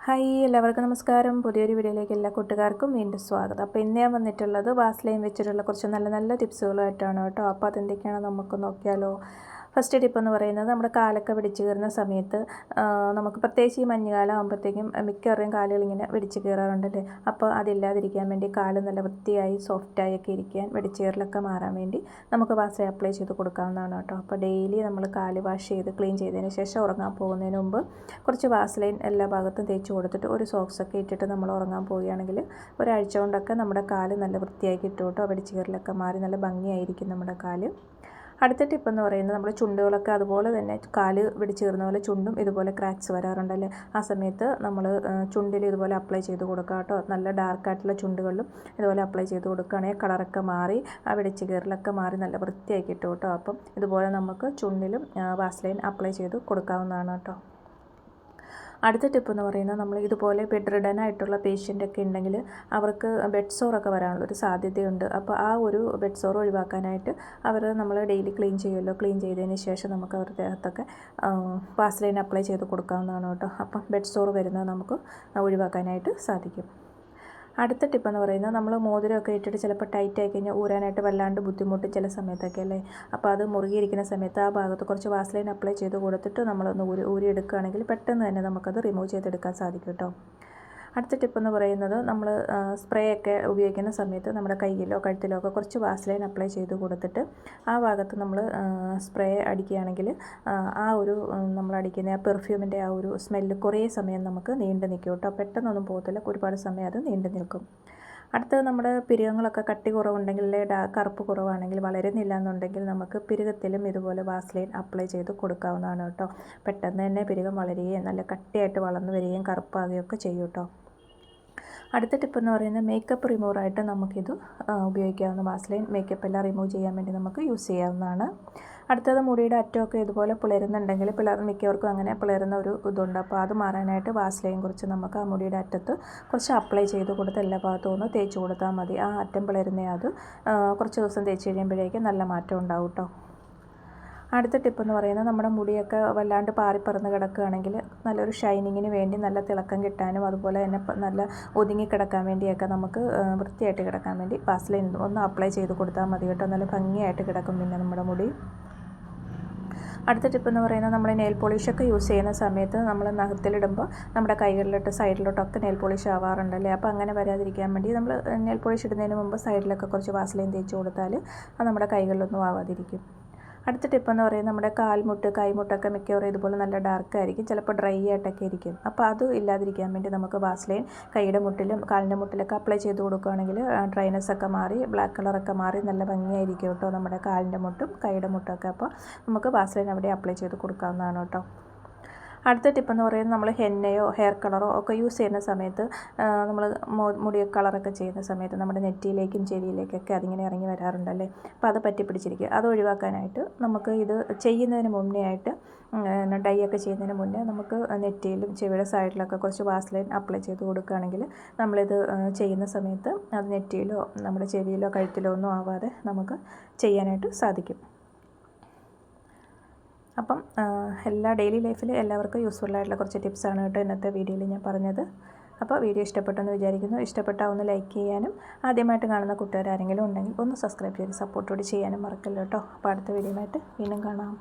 Hi എല്ലാവർക്കും നമസ്കാരം. പുതിയൊരു വീഡിയോയിലേക്ക് എല്ലാ കൂട്ടുകാർക്കും വീണ്ടും സ്വാഗതം. അപ്പോൾ ഇന്ന് ഞാൻ വന്നിട്ടുള്ളത് വാസ്ലൈൻ വെച്ചിട്ടുള്ള കുറച്ച് നല്ല നല്ല ടിപ്സുകളായിട്ടാണ് കേട്ടോ. അപ്പോൾ അതെന്തൊക്കെയാണ് നമുക്ക് നോക്കിയാലോ. ഫസ്റ്റ് ടിപ്പ് എന്ന് പറയുന്നത് നമ്മുടെ കാലൊക്കെ വെടിച്ച് കയറുന്ന സമയത്ത് നമുക്ക് പ്രത്യേകിച്ച് ഈ മഞ്ഞുകാലം ആകുമ്പോഴത്തേക്കും മിക്കവരുടെയും കാലുകളിങ്ങനെ വെടിച്ച് കയറാറുണ്ടല്ലേ. അപ്പോൾ അതില്ലാതിരിക്കാൻ വേണ്ടി കാല് നല്ല വൃത്തിയായി സോഫ്റ്റായി ഒക്കെ ഇരിക്കാൻ വെടിച്ച് കയറലൊക്കെ മാറാൻ വേണ്ടി നമുക്ക് വാസ്ലൈൻ അപ്ലൈ ചെയ്ത് കൊടുക്കാവുന്നതാണ് കേട്ടോ. അപ്പോൾ ഡെയിലി നമ്മൾ കാല് വാഷ് ചെയ്ത് ക്ലീൻ ചെയ്തതിന് ശേഷം ഉറങ്ങാൻ പോകുന്നതിന് മുമ്പ് കുറച്ച് വാസ്ലൈൻ എല്ലാ ഭാഗത്തും തേച്ച് കൊടുത്തിട്ട് ഒരു സോക്സൊക്കെ ഇട്ടിട്ട് നമ്മൾ ഉറങ്ങാൻ പോവുകയാണെങ്കിൽ ഒരാഴ്ച കൊണ്ടൊക്കെ നമ്മുടെ കാല് നല്ല വൃത്തിയായി കിട്ടും കേട്ടോ. വെടിച്ച് കയറലൊക്കെ മാറി നല്ല ഭംഗിയായിരിക്കും നമ്മുടെ കാല്. അടുത്ത ടിപ്പ് എന്ന് പറയുന്നത് നമ്മുടെ ചുണ്ടുകളൊക്കെ അതുപോലെ തന്നെ കാല് വെടിച്ച് കയറുന്ന പോലെ ചുണ്ടും ഇതുപോലെ ക്രാക്സ് വരാറുണ്ടല്ലേ. ആ സമയത്ത് നമ്മൾ ചുണ്ടിൽ ഇതുപോലെ അപ്ലൈ ചെയ്ത് കൊടുക്കുക കേട്ടോ. നല്ല ഡാർക്കായിട്ടുള്ള ചുണ്ടുകളിലും ഇതുപോലെ അപ്ലൈ ചെയ്ത് കൊടുക്കുകയാണെങ്കിൽ കളറൊക്കെ മാറി ആ വെടിച്ച് കയറലൊക്കെ മാറി നല്ല വൃത്തിയായി കിട്ടും കേട്ടോ. അപ്പം ഇതുപോലെ നമുക്ക് ചുണ്ടിലും വാസ്ലൈൻ അപ്ലൈ ചെയ്ത് കൊടുക്കാവുന്നതാണ് കേട്ടോ. അടുത്ത ടിപ്പ് എന്ന് പറയുന്നത് നമ്മൾ ഇതുപോലെ ബെഡ് റിഡൻ ആയിട്ടുള്ള പേഷ്യൻ്റൊക്കെ ഉണ്ടെങ്കിൽ അവർക്ക് ബെഡ് സോറൊക്കെ വരാനുള്ളൊരു സാധ്യതയുണ്ട്. അപ്പോൾ ആ ഒരു ബെഡ് സോർ ഒഴിവാക്കാനായിട്ട് നമ്മൾ ഡെയിലി ക്ലീൻ ചെയ്യുമല്ലോ. ക്ലീൻ ചെയ്തതിന് ശേഷം നമുക്ക് അവരുടെ ദേഹത്തൊക്കെ വാസ്ലൈൻ അപ്ലൈ ചെയ്ത് കൊടുക്കാവുന്നതാണ് കേട്ടോ. അപ്പം ബെഡ് സോർ വരുന്നത് നമുക്ക് ഒഴിവാക്കാനായിട്ട് സാധിക്കും. അടുത്ത ടിപ്പ് എന്ന് പറയുന്നത് നമ്മൾ മോതിരമൊക്കെ ഇട്ടിട്ട് ചിലപ്പോൾ ടൈറ്റ് ആയി കഴിഞ്ഞാൽ ഊരാനായിട്ട് വല്ലാണ്ട് ബുദ്ധിമുട്ടും ചില സമയത്തൊക്കെ അല്ലേ. അപ്പോൾ അത് മുറുകിയിരിക്കുന്ന സമയത്ത് ആ ഭാഗത്ത് കുറച്ച് വാസ്ലൈൻ അപ്ലൈ ചെയ്ത് കൊടുത്തിട്ട് നമ്മളൊന്ന് ഊരിയെടുക്കുകയാണെങ്കിൽ പെട്ടെന്ന് തന്നെ നമുക്കത് റിമൂവ് ചെയ്തെടുക്കാൻ സാധിക്കും കേട്ടോ. അടുത്ത ടിപ്പ് എന്ന് പറയുന്നത് നമ്മൾ സ്പ്രേ ഒക്കെ ഉപയോഗിക്കുന്ന സമയത്ത് നമ്മുടെ കയ്യിലോ കഴുത്തിലോ ഒക്കെ കുറച്ച് വാസ്ലൈൻ അപ്ലൈ ചെയ്ത് കൊടുത്തിട്ട് ആ ഭാഗത്ത് നമ്മൾ സ്പ്രേ അടിക്കുകയാണെങ്കിൽ ആ ഒരു നമ്മൾ അടിക്കുന്ന ആ പെർഫ്യൂമിൻ്റെ ആ ഒരു സ്മെല്ല് കുറേ സമയം നമുക്ക് നീണ്ടു നിൽക്കും കേട്ടോ. പെട്ടെന്നൊന്നും പോകത്തില്ല, ഒരുപാട് സമയം അത് നീണ്ടു നിൽക്കും. അടുത്തത് നമ്മുടെ പിരികങ്ങളൊക്കെ കട്ടി കുറവുണ്ടെങ്കിൽ കറുപ്പ് കുറവാണെങ്കിൽ വളരുന്നില്ല എന്നുണ്ടെങ്കിൽ നമുക്ക് പിരികത്തിലും ഇതുപോലെ വാസ്ലൈൻ അപ്ലൈ ചെയ്ത് കൊടുക്കാവുന്നതാണ് കേട്ടോ. പെട്ടെന്ന് തന്നെ പിരികം വളരുകയും നല്ല കട്ടിയായിട്ട് വളർന്നു വരികയും കറുപ്പാകുകയൊക്കെ ചെയ്യും കേട്ടോ. അടുത്ത ടിപ്പ് എന്ന് പറയുന്നത് മേക്കപ്പ് റിമൂവറായിട്ട് നമുക്കിത് ഉപയോഗിക്കാവുന്ന വാസ്ലൈൻ മേക്കപ്പ് എല്ലാം റിമൂവ് ചെയ്യാൻ വേണ്ടി നമുക്ക് യൂസ് ചെയ്യാവുന്നതാണ്. അടുത്തത് മുടിയുടെ അറ്റമൊക്കെ ഇതുപോലെ പിളരുന്നുണ്ടെങ്കിൽ മിക്കവർക്കും അങ്ങനെ പിളരുന്ന ഒരു ഇതുണ്ട്. അപ്പോൾ അത് മാറാനായിട്ട് വാസ്ലൈൻ കുറച്ച് നമുക്ക് ആ മുടിയുടെ അറ്റത്ത് കുറച്ച് അപ്ലൈ ചെയ്ത് കൊടുത്ത് എല്ലാ ഭാഗത്തും ഒന്ന് തേച്ച് കൊടുത്താൽ മതി. ആ അറ്റം പിളരുന്ന അത് കുറച്ച് ദിവസം തേച്ച് കഴിയുമ്പോഴേക്കും നല്ല മാറ്റം ഉണ്ടാവും കേട്ടോ. അടുത്ത ടിപ്പ് എന്ന് പറയുന്നത് നമ്മുടെ മുടിയൊക്കെ വല്ലാണ്ട് പാറിപ്പറന്ന് കിടക്കുകയാണെങ്കിൽ നല്ലൊരു ഷൈനിങ്ങിന് വേണ്ടി നല്ല തിളക്കം കിട്ടാനും അതുപോലെ തന്നെ നല്ല ഒതുങ്ങി കിടക്കാൻ വേണ്ടിയൊക്കെ നമുക്ക് വൃത്തിയായിട്ട് കിടക്കാൻ വേണ്ടി വാസ്ലൈൻ ഒന്ന് അപ്ലൈ ചെയ്ത് കൊടുത്താൽ മതി കേട്ടോ. നല്ല ഭംഗിയായിട്ട് കിടക്കും പിന്നെ നമ്മുടെ മുടി. അടുത്ത ടിപ്പ് എന്ന് പറയുന്നത് നമ്മൾ നെയിൽ പോളിഷൊക്കെ യൂസ് ചെയ്യുന്ന സമയത്ത് നമ്മൾ നഖത്തിലിടുമ്പോൾ നമ്മുടെ കൈകളിലോട്ട് സൈഡിലോട്ടൊക്കെ നെയിൽ പോളിഷ് ആവാറുണ്ടല്ലേ. അപ്പോൾ അങ്ങനെ വരാതിരിക്കാൻ വേണ്ടി നമ്മൾ നെയിൽ പോളിഷ് ഇടുന്നതിന് മുമ്പ് സൈഡിലൊക്കെ കുറച്ച് വാസ്ലൈൻ തേച്ച് കൊടുത്താൽ അത് നമ്മുടെ കൈകളിലൊന്നും ആവാതിരിക്കും. അടുത്ത ടിപ്പ് എന്ന് പറയുന്നത് നമ്മുടെ കാൽമുട്ട് കൈമുട്ടൊക്കെ മിക്കവാറും ഇതുപോലെ നല്ല ഡാർക്കായിരിക്കും, ചിലപ്പോൾ ഡ്രൈ ആയിട്ടൊക്കെ ഇരിക്കും. അപ്പോൾ അത് ഇല്ലാതിരിക്കാൻ വേണ്ടി നമുക്ക് വാസ്ലൈൻ കൈയുടെ മുട്ടിലും കാലിൻ്റെ മുട്ടിലൊക്കെ അപ്ലൈ ചെയ്ത് കൊടുക്കുകയാണെങ്കിൽ ഡ്രൈനെസ് ഒക്കെ മാറി ബ്ലാക്ക് കളറൊക്കെ മാറി നല്ല ഭംഗിയായിരിക്കും കേട്ടോ നമ്മുടെ കാലിൻ്റെ മുട്ടും കൈയുടെ മുട്ടൊക്കെ. അപ്പോൾ നമുക്ക് വാസ്ലൈൻ അവിടെ അപ്ലൈ ചെയ്ത് കൊടുക്കാവുന്നതാണ് കേട്ടോ. അടുത്ത ടിപ്പ് എന്ന് പറയുന്നത് നമ്മൾ ഹെന്നയോ ഹെയർ കളറോ ഒക്കെ യൂസ് ചെയ്യുന്ന സമയത്ത് നമ്മൾ മുടി കളറൊക്കെ ചെയ്യുന്ന സമയത്ത് നമ്മുടെ നെറ്റിയിലേക്കും ചെവിയിലേക്കൊക്കെ അതിങ്ങനെ ഇറങ്ങി വരാറുണ്ടല്ലേ. അപ്പോൾ അത് പറ്റിപ്പിടിച്ചിരിക്കുക. അത് ഒഴിവാക്കാനായിട്ട് നമുക്ക് ഇത് ചെയ്യുന്നതിന് മുന്നേ ആയിട്ട് ഡൈ ഒക്കെ ചെയ്യുന്നതിന് മുന്നേ നമുക്ക് നെറ്റിയിലും ചെവിയുടെ സൈഡിലൊക്കെ കുറച്ച് വാസ്ലൈൻ അപ്ലൈ ചെയ്ത് കൊടുക്കുകയാണെങ്കിൽ നമ്മളിത് ചെയ്യുന്ന സമയത്ത് അത് നെറ്റിയിലോ നമ്മുടെ ചെവിയിലോ കഴുത്തിലോ ഒന്നും ആവാതെ നമുക്ക് ചെയ്യാനായിട്ട് സാധിക്കും. അപ്പം എല്ലാ ഡെയിലി ലൈഫിൽ എല്ലാവർക്കും യൂസ്ഫുള്ളായിട്ടുള്ള കുറച്ച് ടിപ്സാണ് കേട്ടോ ഇന്നത്തെ വീഡിയോയിൽ ഞാൻ പറഞ്ഞത്. അപ്പോൾ വീഡിയോ ഇഷ്ടപ്പെട്ടെന്ന് വിചാരിക്കുന്നു. ഇഷ്ടപ്പെട്ടാൽ ഒന്ന് ലൈക്ക് ചെയ്യാനും ആദ്യമായിട്ട് കാണുന്ന കൂട്ടുകാർ ആരെങ്കിലും ഉണ്ടെങ്കിൽ ഒന്ന് സബ്സ്ക്രൈബ് ചെയ്ത് സപ്പോർട്ടോട് ചെയ്യാനും മറക്കല്ലോ കേട്ടോ. അപ്പോൾ അടുത്ത വീഡിയോയുമായിട്ട് വീണ്ടും കാണാം.